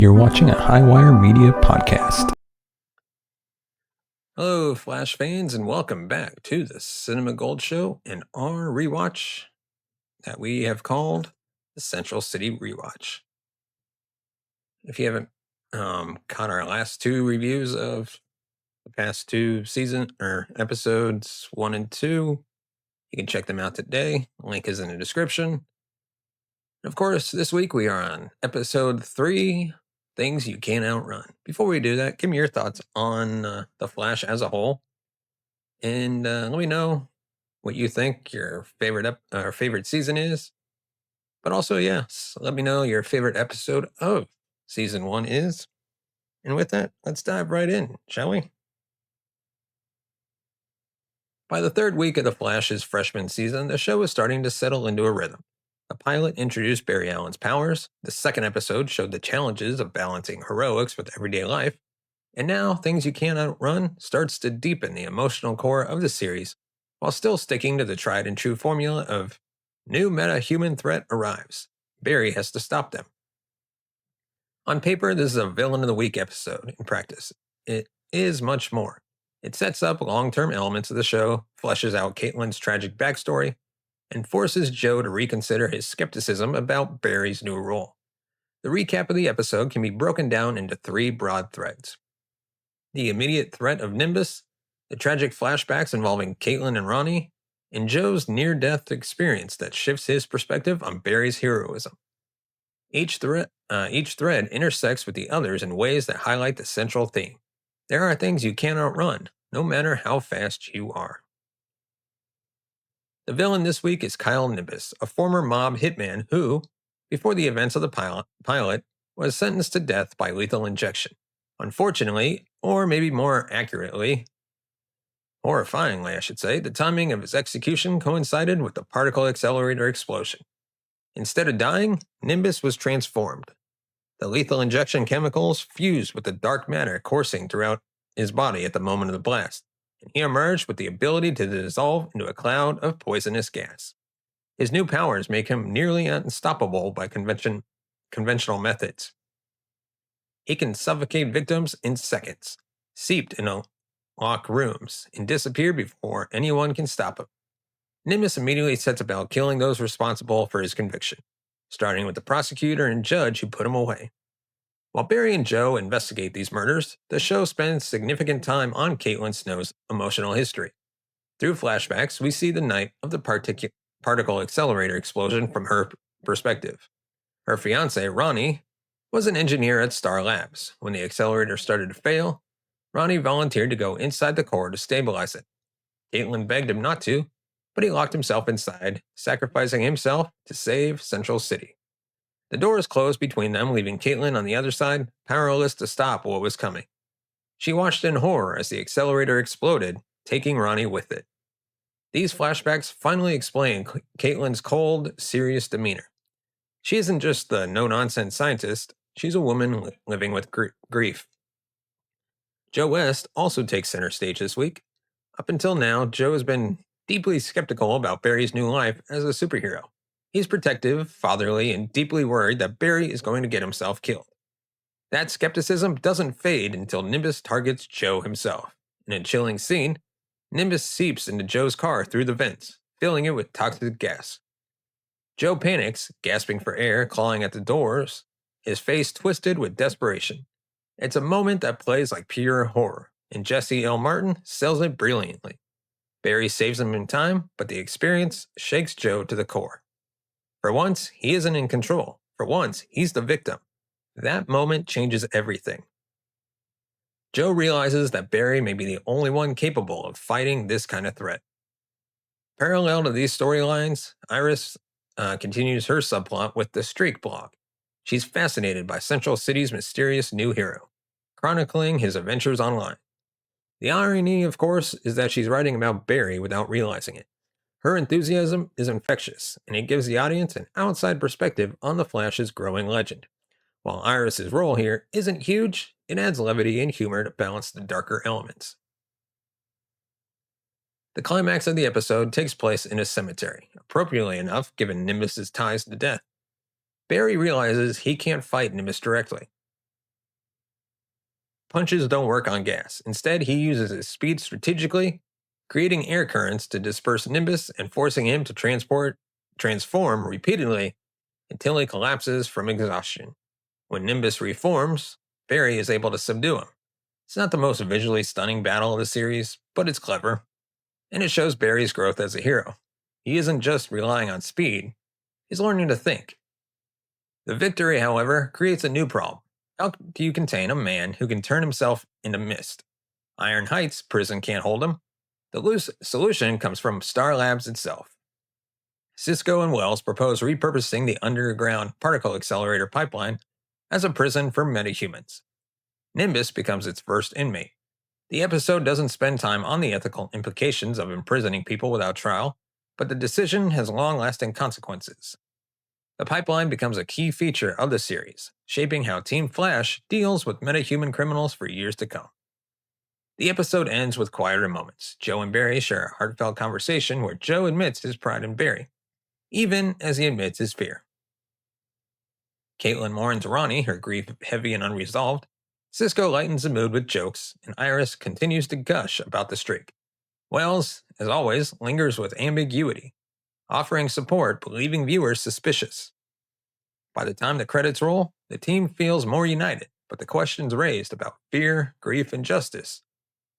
You're watching a Highwire Media podcast. Hello, Flash fans, and welcome back to the Cinema Gold Show and our rewatch that we have called the Central City Rewatch. If you haven't caught our last two reviews of the past two episodes 1 and 2, you can check them out today. Link is in the description. And of course, this week we are on episode 3, Things You Can't Outrun. Before we do that, give me your thoughts on The Flash as a whole. And let me know what you think your favorite season is. But also, yes, let me know your favorite episode of season 1 is. And with that, let's dive right in, shall we? By the third week of The Flash's freshman season, the show is starting to settle into a rhythm. The pilot introduced Barry Allen's powers, the second episode showed the challenges of balancing heroics with everyday life, and now Things You Can't Outrun starts to deepen the emotional core of the series while still sticking to the tried and true formula of new meta-human threat arrives. Barry has to stop them. On paper, this is a villain of the week episode. In practice, it is much more. It sets up long-term elements of the show, fleshes out Caitlin's tragic backstory, and forces Joe to reconsider his skepticism about Barry's new role. The recap of the episode can be broken down into 3 broad threads. The immediate threat of Nimbus, the tragic flashbacks involving Caitlin and Ronnie, and Joe's near-death experience that shifts his perspective on Barry's heroism. Each thread intersects with the others in ways that highlight the central theme. There are things you can't outrun, no matter how fast you are. The villain this week is Kyle Nimbus, a former mob hitman who, before the events of the pilot, was sentenced to death by lethal injection. Unfortunately, or maybe more accurately, horrifyingly I should say, the timing of his execution coincided with the particle accelerator explosion. Instead of dying, Nimbus was transformed. The lethal injection chemicals fused with the dark matter coursing throughout his body at the moment of the blast, and he emerged with the ability to dissolve into a cloud of poisonous gas. His new powers make him nearly unstoppable by conventional methods. He can suffocate victims in seconds, seeped in locked rooms, and disappear before anyone can stop him. Nimbus immediately sets about killing those responsible for his conviction, starting with the prosecutor and judge who put him away. While Barry and Joe investigate these murders, the show spends significant time on Caitlin Snow's emotional history. Through flashbacks, we see the night of the particle accelerator explosion from her perspective. Her fiancé, Ronnie, was an engineer at S.T.A.R Labs. When the accelerator started to fail, Ronnie volunteered to go inside the core to stabilize it. Caitlin begged him not to, but he locked himself inside, sacrificing himself to save Central City. The doors closed between them, leaving Caitlin on the other side, powerless to stop what was coming. She watched in horror as the accelerator exploded, taking Ronnie with it. These flashbacks finally explain Caitlin's cold, serious demeanor. She isn't just the no-nonsense scientist, she's a woman living with grief. Joe West also takes center stage this week. Up until now, Joe has been deeply skeptical about Barry's new life as a superhero. He's protective, fatherly, and deeply worried that Barry is going to get himself killed. That skepticism doesn't fade until Nimbus targets Joe himself. In a chilling scene, Nimbus seeps into Joe's car through the vents, filling it with toxic gas. Joe panics, gasping for air, clawing at the doors, his face twisted with desperation. It's a moment that plays like pure horror, and Jesse L. Martin sells it brilliantly. Barry saves him in time, but the experience shakes Joe to the core. For once, he isn't in control. For once, he's the victim. That moment changes everything. Joe realizes that Barry may be the only one capable of fighting this kind of threat. Parallel to these storylines, Iris continues her subplot with the Streak blog. She's fascinated by Central City's mysterious new hero, chronicling his adventures online. The irony, of course, is that she's writing about Barry without realizing it. Her enthusiasm is infectious, and it gives the audience an outside perspective on the Flash's growing legend. While Iris's role here isn't huge, it adds levity and humor to balance the darker elements. The climax of the episode takes place in a cemetery, appropriately enough given Nimbus's ties to death. Barry realizes he can't fight Nimbus directly. punches don't work on gas. Instead, he uses his speed strategically, creating air currents to disperse Nimbus and forcing him to transform repeatedly until he collapses from exhaustion. When Nimbus reforms, Barry is able to subdue him. It's not the most visually stunning battle of the series, but it's clever, and it shows Barry's growth as a hero. He isn't just relying on speed, he's learning to think. The victory, however, creates a new problem. How do you contain a man who can turn himself into mist? Iron Heights prison can't hold him. The loose solution comes from S.T.A.R Labs itself. Cisco and Wells propose repurposing the underground particle accelerator pipeline as a prison for metahumans. Nimbus becomes its first inmate. The episode doesn't spend time on the ethical implications of imprisoning people without trial, but the decision has long-lasting consequences. The pipeline becomes a key feature of the series, shaping how Team Flash deals with metahuman criminals for years to come. The episode ends with quieter moments. Joe and Barry share a heartfelt conversation where Joe admits his pride in Barry, even as he admits his fear. Caitlin mourns Ronnie, her grief heavy and unresolved. Cisco lightens the mood with jokes, and Iris continues to gush about the streak. Wells, as always, lingers with ambiguity, offering support but leaving viewers suspicious. By the time the credits roll, the team feels more united, but the questions raised about fear, grief, and justice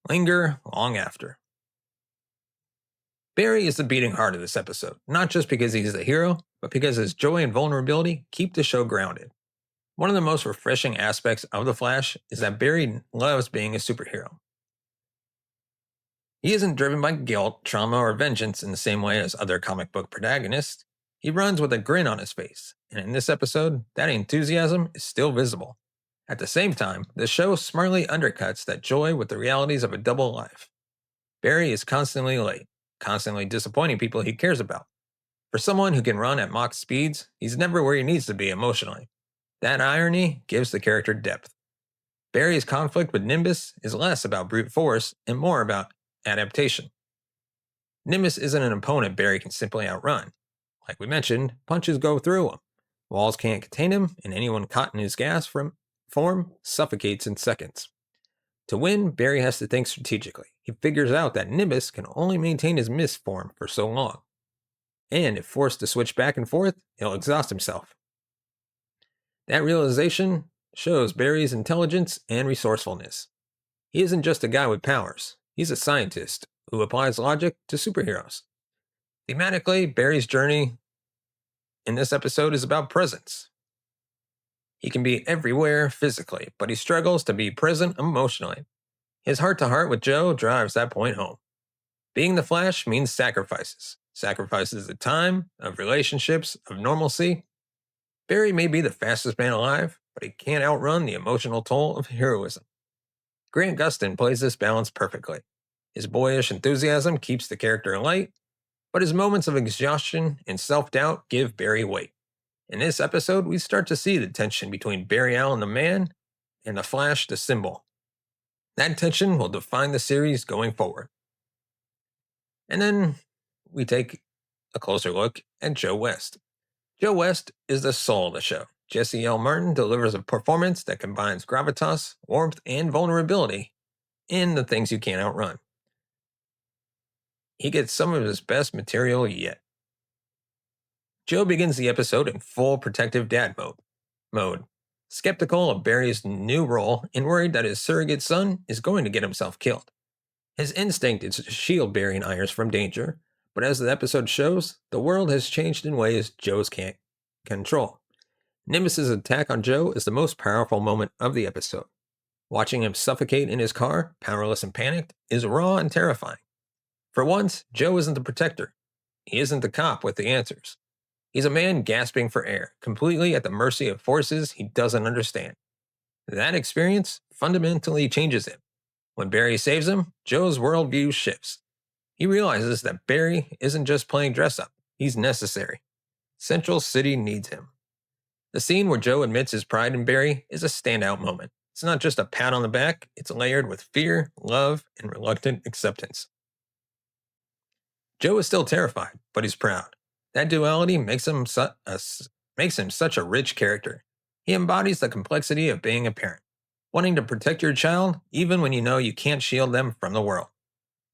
linger long after. Barry is the beating heart of this episode, not just because he's the hero, but because his joy and vulnerability keep the show grounded. One of the most refreshing aspects of The Flash is that Barry loves being a superhero. He isn't driven by guilt, trauma, or vengeance in the same way as other comic book protagonists. He runs with a grin on his face, and in this episode, that enthusiasm is still visible. At the same time, the show smartly undercuts that joy with the realities of a double life. Barry is constantly late, constantly disappointing people he cares about. For someone who can run at Mach speeds, he's never where he needs to be emotionally. That irony gives the character depth. Barry's conflict with Nimbus is less about brute force and more about adaptation. Nimbus isn't an opponent Barry can simply outrun. Like we mentioned, punches go through him. Walls can't contain him, and anyone caught in his gas form suffocates in seconds. To win, Barry has to think strategically. He figures out that Nimbus can only maintain his mist form for so long. And if forced to switch back and forth, he'll exhaust himself. That realization shows Barry's intelligence and resourcefulness. He isn't just a guy with powers. He's a scientist who applies logic to superheroes. Thematically, Barry's journey in this episode is about presence. He can be everywhere physically, but he struggles to be present emotionally. His heart-to-heart with Joe drives that point home. Being the Flash means sacrifices. Sacrifices of time, of relationships, of normalcy. Barry may be the fastest man alive, but he can't outrun the emotional toll of heroism. Grant Gustin plays this balance perfectly. His boyish enthusiasm keeps the character light, but his moments of exhaustion and self-doubt give Barry weight. In this episode, we start to see the tension between Barry Allen the man and the Flash the symbol. That tension will define the series going forward. And then we take a closer look at Joe West. Joe West is the soul of the show. Jesse L. Martin delivers a performance that combines gravitas, warmth, and vulnerability in The Things You Can't Outrun. He gets some of his best material yet. Joe begins the episode in full protective dad mode, skeptical of Barry's new role and worried that his surrogate son is going to get himself killed. His instinct is to shield Barry and Iris from danger, but as the episode shows, the world has changed in ways Joe can't control. Nimbus's attack on Joe is the most powerful moment of the episode. Watching him suffocate in his car, powerless and panicked, is raw and terrifying. For once, Joe isn't the protector. He isn't the cop with the answers. He's a man gasping for air, completely at the mercy of forces he doesn't understand. That experience fundamentally changes him. When Barry saves him, Joe's worldview shifts. He realizes that Barry isn't just playing dress-up. He's necessary. Central City needs him. The scene where Joe admits his pride in Barry is a standout moment. It's not just a pat on the back, it's layered with fear, love, and reluctant acceptance. Joe is still terrified, but he's proud. That duality makes him such a rich character. He embodies the complexity of being a parent. wanting to protect your child even when you know you can't shield them from the world.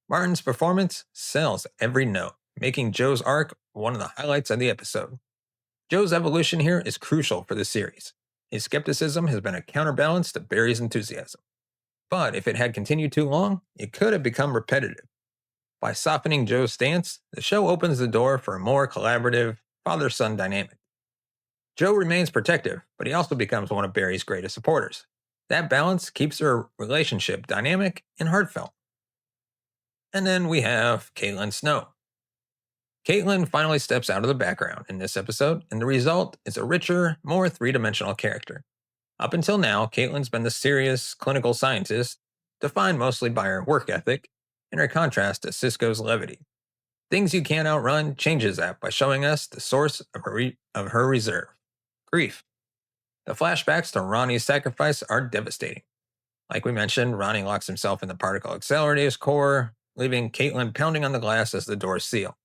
Martin's performance sells every note, making Joe's arc one of the highlights of the episode. Joe's evolution here is crucial for the series. His skepticism has been a counterbalance to Barry's enthusiasm. But if it had continued too long, it could have become repetitive. By softening Joe's stance, the show opens the door for a more collaborative father-son dynamic. Joe remains protective, but he also becomes one of Barry's greatest supporters. That balance keeps their relationship dynamic and heartfelt. And then we have Caitlin Snow. Caitlin finally steps out of the background in this episode, and the result is a richer, more three-dimensional character. Up until now, Caitlin's been the serious, clinical scientist, defined mostly by her work ethic, in her contrast to Cisco's levity. Things You Can't Outrun changes that by showing us the source of her reserve: grief. The flashbacks to Ronnie's sacrifice are devastating. Like we mentioned, Ronnie locks himself in the particle accelerator's core, leaving Caitlin pounding on the glass as the doors seal.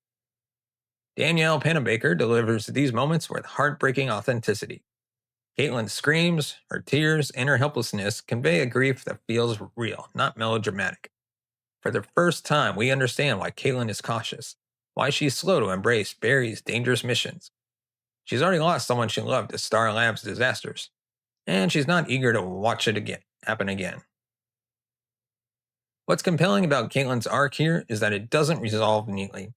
Danielle Panabaker delivers these moments with heartbreaking authenticity. Caitlin's screams, her tears, and her helplessness convey a grief that feels real, not melodramatic. For the first time, we understand why Caitlin is cautious, why she's slow to embrace Barry's dangerous missions. She's already lost someone she loved to S.T.A.R Labs disasters, and she's not eager to watch it happen again. What's compelling about Caitlin's arc here is that it doesn't resolve neatly.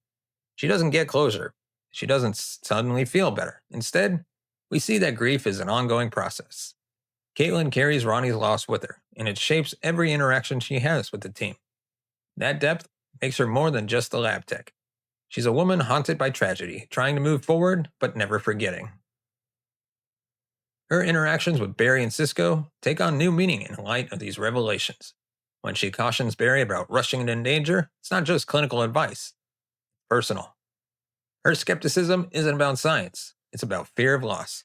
She doesn't get closure. She doesn't suddenly feel better. Instead, we see that grief is an ongoing process. Caitlin carries Ronnie's loss with her, and it shapes every interaction she has with the team. That depth makes her more than just a lab tech. She's a woman haunted by tragedy, trying to move forward, but never forgetting. Her interactions with Barry and Cisco take on new meaning in light of these revelations. When she cautions Barry about rushing in danger, it's not just clinical advice. It's personal. Her skepticism isn't about science. It's about fear of loss.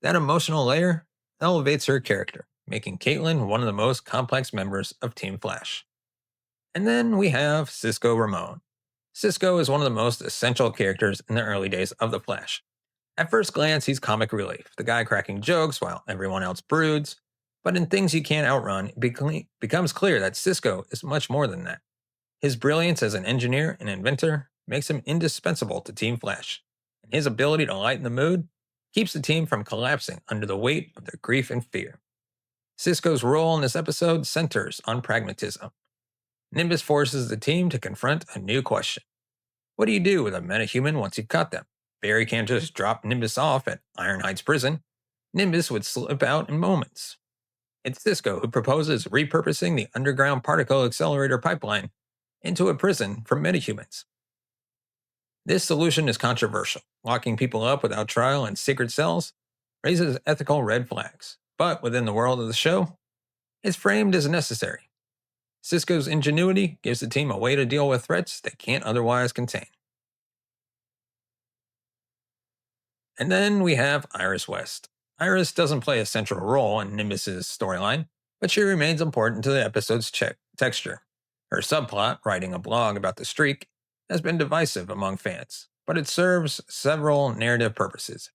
That emotional layer elevates her character, making Caitlin one of the most complex members of Team Flash. And then we have Cisco Ramon. Cisco is one of the most essential characters in the early days of The Flash. At first glance, he's comic relief, the guy cracking jokes while everyone else broods. But in Things You Can't Outrun, it becomes clear that Cisco is much more than that. His brilliance as an engineer and inventor makes him indispensable to Team Flash, and his ability to lighten the mood keeps the team from collapsing under the weight of their grief and fear. Cisco's role in this episode centers on pragmatism. Nimbus forces the team to confront a new question. What do you do with a metahuman once you've caught them? Barry can't just drop Nimbus off at Iron Heights prison. Nimbus would slip out in moments. It's Cisco who proposes repurposing the underground particle accelerator pipeline into a prison for metahumans. This solution is controversial. Locking people up without trial in secret cells raises ethical red flags, but within the world of the show, it's framed as necessary. Cisco's ingenuity gives the team a way to deal with threats they can't otherwise contain. And then we have Iris West. Iris doesn't play a central role in Nimbus's storyline, but she remains important to the episode's texture. Her subplot, writing a blog about the streak, has been divisive among fans, but it serves several narrative purposes.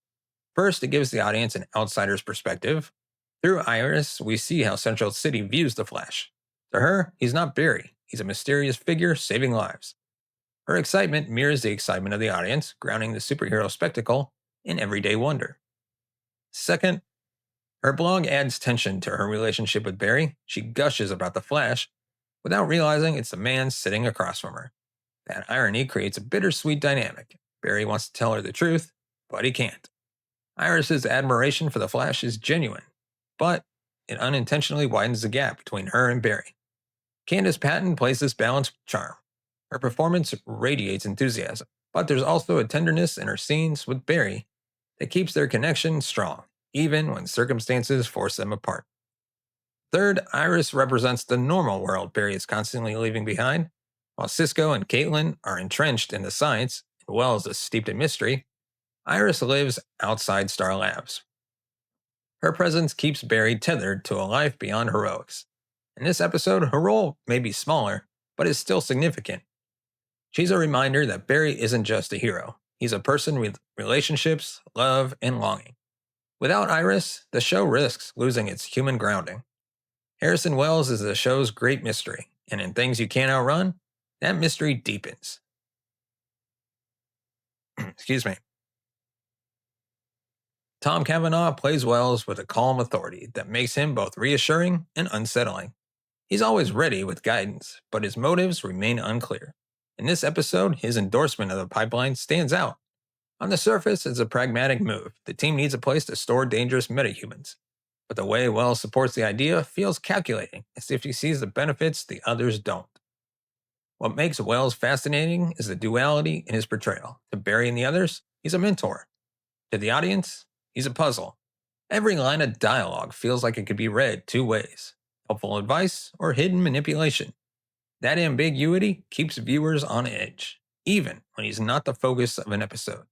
First, it gives the audience an outsider's perspective. Through Iris, we see how Central City views the Flash. To her, he's not Barry. He's a mysterious figure saving lives. Her excitement mirrors the excitement of the audience, grounding the superhero spectacle in everyday wonder. Second, her blog adds tension to her relationship with Barry. She gushes about the Flash without realizing it's the man sitting across from her. That irony creates a bittersweet dynamic. Barry wants to tell her the truth, but he can't. Iris's admiration for the Flash is genuine, but it unintentionally widens the gap between her and Barry. Candace Patton plays this balance with charm. Her performance radiates enthusiasm, but there's also a tenderness in her scenes with Barry that keeps their connection strong, even when circumstances force them apart. Third, Iris represents the normal world Barry is constantly leaving behind. While Cisco and Caitlin are entrenched in the science, as well as steeped in mystery, Iris lives outside S.T.A.R Labs. Her presence keeps Barry tethered to a life beyond heroics. In this episode, her role may be smaller, but is still significant. She's a reminder that Barry isn't just a hero. He's a person with relationships, love, and longing. Without Iris, the show risks losing its human grounding. Harrison Wells is the show's great mystery, and in Things You Can't Outrun, that mystery deepens. Excuse me. Tom Cavanaugh plays Wells with a calm authority that makes him both reassuring and unsettling. He's always ready with guidance, but his motives remain unclear. In this episode, his endorsement of the pipeline stands out. On the surface, it's a pragmatic move. The team needs a place to store dangerous metahumans. But the way Wells supports the idea feels calculating, as if he sees the benefits the others don't. What makes Wells fascinating is the duality in his portrayal. To Barry and the others, he's a mentor. To the audience, he's a puzzle. Every line of dialogue feels like it could be read two ways: helpful advice or hidden manipulation. That ambiguity keeps viewers on edge, even when he's not the focus of an episode.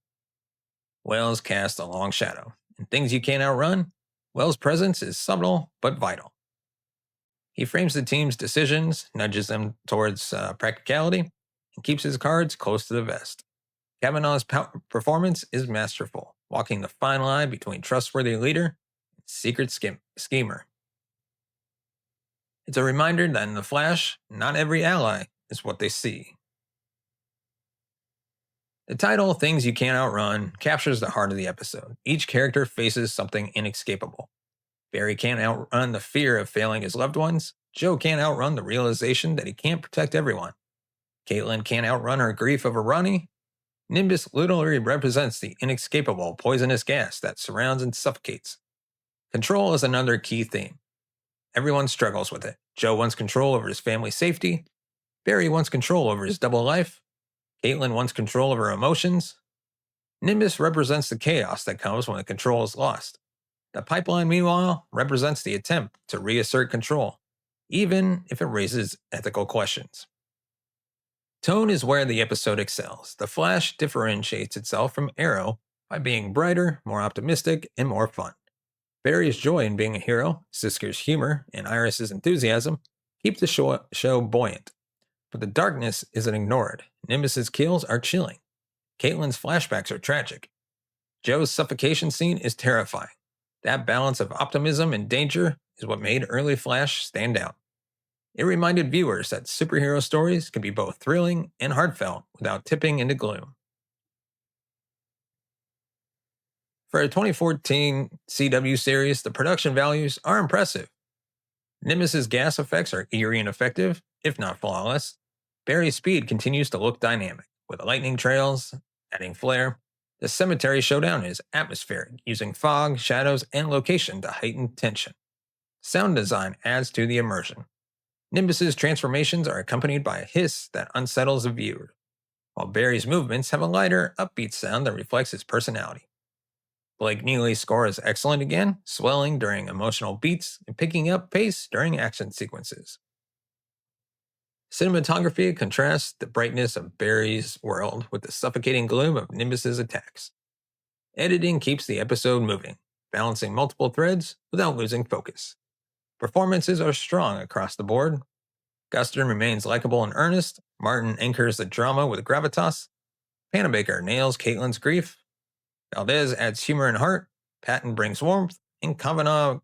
Wells casts a long shadow. In Things You Can't Outrun, Wells' presence is subtle but vital. He frames the team's decisions, nudges them towards practicality, and keeps his cards close to the vest. Kavanaugh's performance is masterful, walking the fine line between trustworthy leader and secret schemer. It's a reminder that in The Flash, not every ally is what they see. The title, Things You Can't Outrun, captures the heart of the episode. Each character faces something inescapable. Barry can't outrun the fear of failing his loved ones. Joe can't outrun the realization that he can't protect everyone. Caitlin can't outrun her grief over Ronnie. Nimbus literally represents the inescapable poisonous gas that surrounds and suffocates. Control is another key theme. Everyone struggles with it. Joe wants control over his family's safety. Barry wants control over his double life. Caitlin wants control over her emotions. Nimbus represents the chaos that comes when the control is lost. The pipeline, meanwhile, represents the attempt to reassert control, even if it raises ethical questions. Tone is where the episode excels. The Flash differentiates itself from Arrow by being brighter, more optimistic, and more fun. Barry's joy in being a hero, Sisker's humor, and Iris's enthusiasm keep the show buoyant. But the darkness isn't ignored. Nimbus's kills are chilling. Caitlin's flashbacks are tragic. Joe's suffocation scene is terrifying. That balance of optimism and danger is what made early Flash stand out. It reminded viewers that superhero stories can be both thrilling and heartfelt without tipping into gloom. For a 2014 CW series, the production values are impressive. Nimbus's gas effects are eerie and effective, if not flawless. Barry's speed continues to look dynamic, with lightning trails adding flair. The cemetery showdown is atmospheric, using fog, shadows, and location to heighten tension. Sound design adds to the immersion. Nimbus's transformations are accompanied by a hiss that unsettles the viewer, while Barry's movements have a lighter, upbeat sound that reflects his personality. Blake Neely's score is excellent again, swelling during emotional beats and picking up pace during action sequences. Cinematography contrasts the brightness of Barry's world with the suffocating gloom of Nimbus's attacks. Editing keeps the episode moving, balancing multiple threads without losing focus. Performances are strong across the board. Guston remains likable and earnest. Martin anchors the drama with gravitas. Panabaker nails Caitlin's grief. Valdez adds humor and heart. Patton brings warmth. And Kavanaugh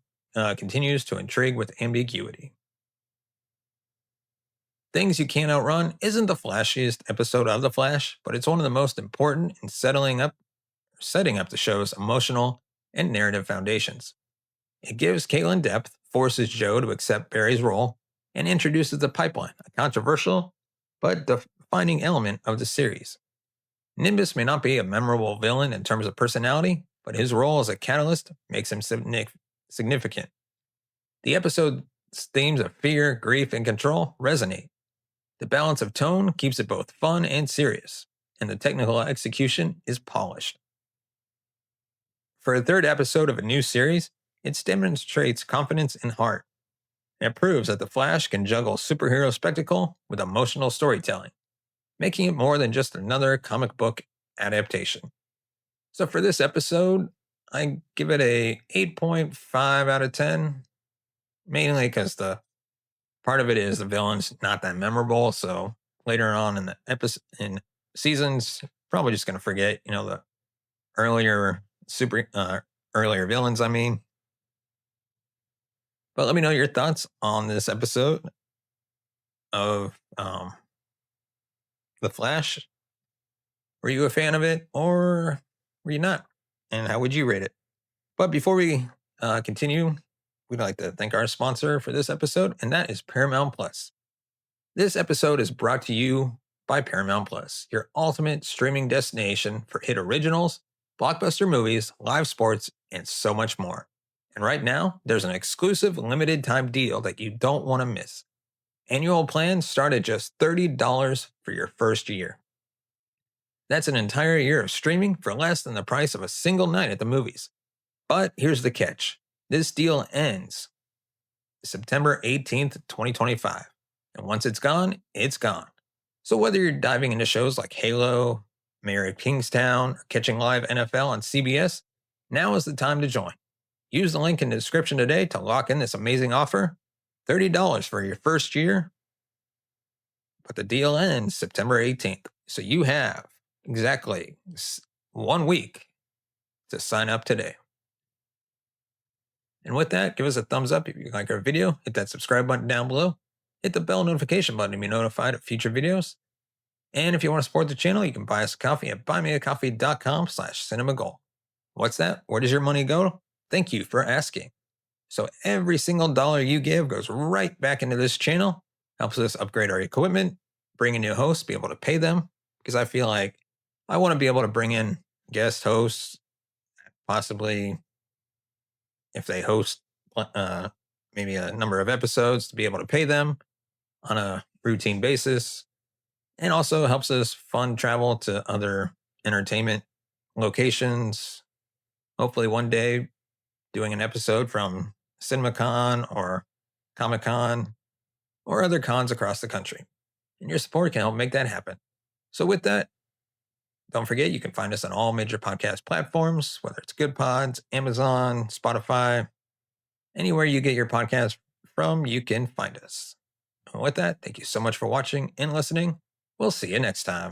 continues to intrigue with ambiguity. Things You Can't Outrun isn't the flashiest episode of The Flash, but it's one of the most important in setting up the show's emotional and narrative foundations. It gives Caitlin depth, forces Joe to accept Barry's role, and introduces the pipeline, a controversial but defining element of the series. Nimbus may not be a memorable villain in terms of personality, but his role as a catalyst makes him significant. The episode's themes of fear, grief, and control resonate. The balance of tone keeps it both fun and serious, and the technical execution is polished. For a third episode of a new series, it demonstrates confidence and heart. It proves that The Flash can juggle superhero spectacle with emotional storytelling, making it more than just another comic book adaptation. So for this episode, I give it a 8.5 out of 10, mainly because the part of it is the villain's not that memorable, so later on in the seasons, probably just going to forget, the earlier earlier villains, But let me know your thoughts on this episode of The Flash. Were you a fan of it or were you not? And how would you rate it? But before we continue, we'd like to thank our sponsor for this episode, and that is Paramount Plus. This episode is brought to you by Paramount Plus, your ultimate streaming destination for hit originals, blockbuster movies, live sports, and so much more. And right now, there's an exclusive limited time deal that you don't want to miss. Annual plans start at just $30 for your first year. That's an entire year of streaming for less than the price of a single night at the movies. But here's the catch. This deal ends September 18th, 2025. And once it's gone, it's gone. So whether you're diving into shows like Halo, Mayor of Kingstown, or catching live NFL on CBS, now is the time to join. Use the link in the description today to lock in this amazing offer. $30 for your first year. But the deal ends September 18th. So you have exactly 1 week to sign up today. And with that, give us a thumbs up if you like our video. Hit that subscribe button down below. Hit the bell notification button to be notified of future videos. And if you want to support the channel, you can buy us a coffee at buymeacoffee.com/cinemagol. What's that? Where does your money go? Thank you for asking. So every single dollar you give goes right back into this channel, helps us upgrade our equipment, bring in new hosts, be able to pay them, because I feel like I want to be able to bring in guest hosts, possibly if they host maybe a number of episodes, to be able to pay them on a routine basis. And also helps us fund travel to other entertainment locations. Hopefully one day doing an episode from CinemaCon or Comic-Con or other cons across the country. And your support can help make that happen. So with that, don't forget you can find us on all major podcast platforms, whether it's Good Pods, Amazon, Spotify, anywhere you get your podcast from, you can find us. And with that, thank you so much for watching and listening. We'll see you next time.